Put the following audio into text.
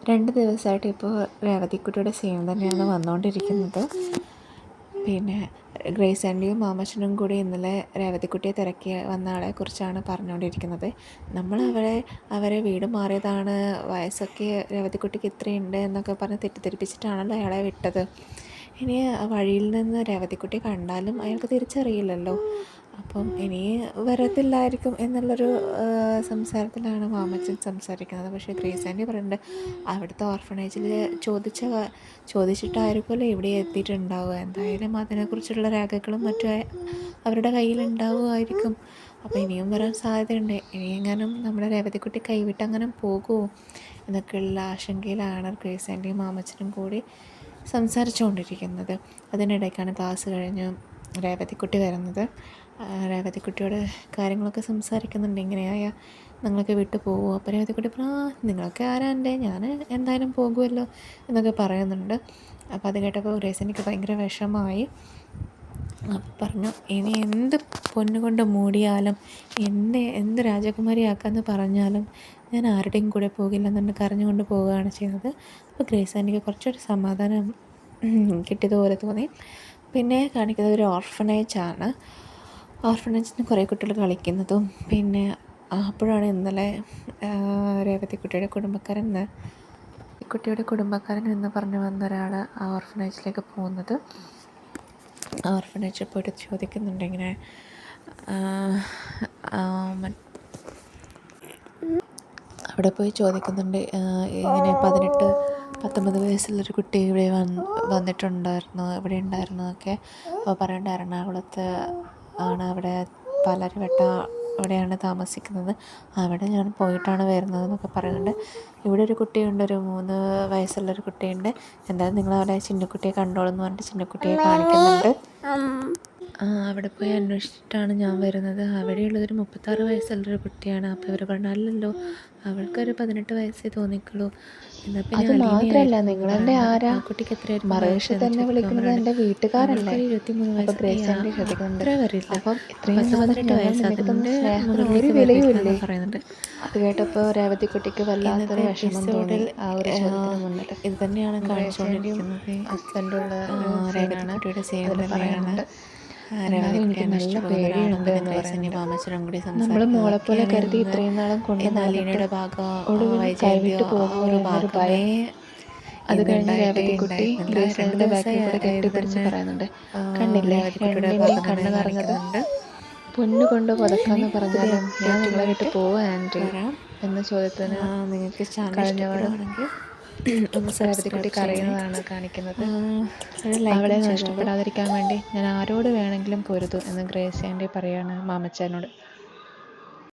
2 ദിവസമായിട്ട് ഇപ്പോൾ രേവതിക്കുട്ടിയുടെ സീൻ തന്നെയാണ് വന്നുകൊണ്ടിരിക്കുന്നത്. പിന്നെ ഗ്രേസ് ആൻറ്റിയും മാമച്ചനും കൂടി ഇന്നലെ രേവതിക്കുട്ടിയെ തിരക്കി വന്ന ആളെക്കുറിച്ചാണ് പറഞ്ഞുകൊണ്ടിരിക്കുന്നത്. അവരെ വീട് മാറിയതാണ്, വയസ്സൊക്കെ രേവതിക്കുട്ടിക്ക് ഇത്രയുണ്ട് എന്നൊക്കെ പറഞ്ഞ് തെറ്റിദ്ധരിപ്പിച്ചിട്ടാണല്ലോ അയാളെ വിട്ടത്. ഇനി വഴിയിൽ നിന്ന് രേവതിക്കുട്ടിയെ കണ്ടാലും അയാൾക്ക് തിരിച്ചറിയില്ലല്ലോ. അപ്പം ഇനി വരത്തില്ലായിരിക്കും എന്നുള്ളൊരു സംസാരത്തിലാണ് മാമച്ചൻ സംസാരിക്കുന്നത്. പക്ഷേ ഗ്രേസ് ആൻറ്റി പറയുന്നുണ്ട് അവിടുത്തെ ഓർഫനേജിൽ ചോദിച്ചിട്ടായിരിക്കുമല്ലോ ഇവിടെ എത്തിയിട്ടുണ്ടാവുക. എന്തായാലും അതിനെക്കുറിച്ചുള്ള രേഖകളും മറ്റും അവരുടെ കയ്യിലുണ്ടാവുമായിരിക്കും. അപ്പോൾ ഇനിയും വരാൻ സാധ്യതയുണ്ട്. ഇനിയെങ്ങാനും നമ്മുടെ രേവതിക്കുട്ടി കൈവിട്ട് അങ്ങനെ പോകുമോ എന്നൊക്കെയുള്ള ആശങ്കയിലാണ് ഗ്രേസ് ആൻറ്റിയും മാമച്ചനും കൂടി സംസാരിച്ചുകൊണ്ടിരിക്കുന്നത്. അതിനിടയ്ക്കാണ് ക്ലാസ് കഴിഞ്ഞ് രേവതിക്കുട്ടി വരുന്നത്. രേവതിക്കുട്ടിയോട് കാര്യങ്ങളൊക്കെ സംസാരിക്കുന്നുണ്ട്. ഇങ്ങനെയായ നിങ്ങളൊക്കെ വിട്ടു പോകുമോ? അപ്പോൾ രേവതിക്കുട്ടി നിങ്ങളൊക്കെ ആരാ എൻ്റെ, ഞാൻ എന്തായാലും പോകുമല്ലോ എന്നൊക്കെ പറയുന്നുണ്ട്. അപ്പോൾ അത് കേട്ടപ്പോൾ ഗ്രേസ് എനിക്ക് ഭയങ്കര വിഷമമായി. പറഞ്ഞു ഇനി എന്ത് പൊന്നുകൊണ്ട് മൂടിയാലും എന്ത് രാജകുമാരിയാക്കാമെന്ന് പറഞ്ഞാലും ഞാൻ ആരുടെയും കൂടെ പോകില്ലെന്നുണ്ട് കരഞ്ഞുകൊണ്ട് പോവുകയാണ് ചെയ്യുന്നത്. അപ്പോൾ ഗ്രേസ് എനിക്ക് കുറച്ചൊരു സമാധാനം കിട്ടിയതുപോലെ തോന്നി. പിന്നെ കാണിക്കുന്നത് ഒരു ഓർഫനേജാണ്. ഓർഫനേജിൽ നിന്ന് കുറേ കുട്ടികൾ കളിക്കുന്നതും പിന്നെ അപ്പോഴാണ് ഇന്നലെ രേവതിക്കുട്ടിയുടെ കുടുംബക്കാരൻ എന്ന് പറഞ്ഞു വന്ന ഒരാൾ ആ ഓർഫനേജിലേക്ക് പോകുന്നത്. ആ ഓർഫനേജിൽ പോയിട്ട് ചോദിക്കുന്നുണ്ട് ഇങ്ങനെ അവിടെ പോയി ചോദിക്കുന്നുണ്ട് ഇങ്ങനെ 18-19 വയസ്സുള്ളൊരു കുട്ടി ഇവിടെ വന്നിട്ടുണ്ടായിരുന്നു, ഇവിടെ ഉണ്ടായിരുന്നു ഒക്കെ. അപ്പോൾ പറയേണ്ട എറണാകുളത്ത് ആണ്, അവിടെ പാലാരിവട്ട അവിടെയാണ് താമസിക്കുന്നത്, അവിടെ ഞാൻ പോയിട്ടാണ് വരുന്നത് എന്നൊക്കെ പറയുന്നുണ്ട്. ഇവിടെ ഒരു കുട്ടിയുണ്ട്, ഒരു 3 വയസ്സുള്ളൊരു കുട്ടിയുണ്ട്, എന്തായാലും നിങ്ങളവിടെ ചിന്നക്കുട്ടിയെ കണ്ടോളൂ എന്ന് പറഞ്ഞിട്ട് ചിന്നക്കുട്ടിയെ കാണിക്കുന്നുണ്ട്. അവിടെ പോയി അന്വേഷിച്ചിട്ടാണ് ഞാൻ വരുന്നത്, അവിടെയുള്ളതൊരു 36 വയസ്സുള്ളൊരു കുട്ടിയാണ്. അപ്പോൾ ഇവർ പറഞ്ഞല്ലോ അവൾക്കൊരു 18 വയസ്സേ തോന്നിക്കുള്ളൂ. എന്നാൽ പിന്നെ മാത്രമല്ല നിങ്ങളെൻ്റെ ആരാ, കുട്ടിക്ക് എത്രയായിരുന്നു മറേഷ് തന്നെ വിളിക്കുന്നത് എൻ്റെ വീട്ടുകാരല്ലേ. 23 വയസ്സ് ചോദിക്കുന്നുണ്ട് വരില്ല, അപ്പം ഇത്രയും 18 വയസ്സ് അതിൻ്റെ ഒരു വിലയുമില്ലേ പറയുന്നുണ്ട്. അത് കേട്ടപ്പോൾ രേവതിക്കുട്ടിക്ക് വല്ലാത്തൊരു വിഷമം തോന്നി. ആ ഒരു ചോദ്യത്തിന് മുന്നിട്ട് ഇത് തന്നെയാണ് കാണിച്ചുകൊണ്ടിരിക്കുന്നത്. ഹസ്ബൻഡുള്ള രേവതിക്കുട്ടിയുടെ സേവ തന്നെയാണ്. എനിക്ക് നല്ല പേടിയുണ്ട് എന്ന് പറയുന്നത്. നമ്മൾ മോളെപ്പോലെ കരുതി ഇത്രയും നാളും കൊണ്ടുപോയിട്ട് ഒടുവിൽ കൈവിട്ട് പോകുമോ എന്നൊരു ഭയം. അത് കഴിഞ്ഞ് രേവതിക്കുട്ടി ഗ്രേസിന്റെ ബാക്കിൽ കൂടെ കെട്ടിപ്പിടിച്ച് പറയുന്നുണ്ട്, കണ്ടില്ലേ രണ്ടിൻ്റെയും കണ്ണ് നിറഞ്ഞത്, പൊന്നു കൊണ്ട് പുതക്കാന്ന് പറഞ്ഞാലും ഞാൻ നിങ്ങളെ വിട്ട് പോവാ ആൻറ്റി എന്ന ചോദ്യത്തിന് കഴിഞ്ഞവർ രേവതിക്കുട്ടി കരയുന്നതാണ് കാണിക്കുന്നത്. അവളെ നഷ്ടപ്പെടാതിരിക്കാൻ വേണ്ടി ഞാൻ ആരോട് വേണമെങ്കിലും പൊരുതും എന്ന് ഗ്രേസ് ആൻറ്റി പറയാണ് മാമച്ചാനോട്.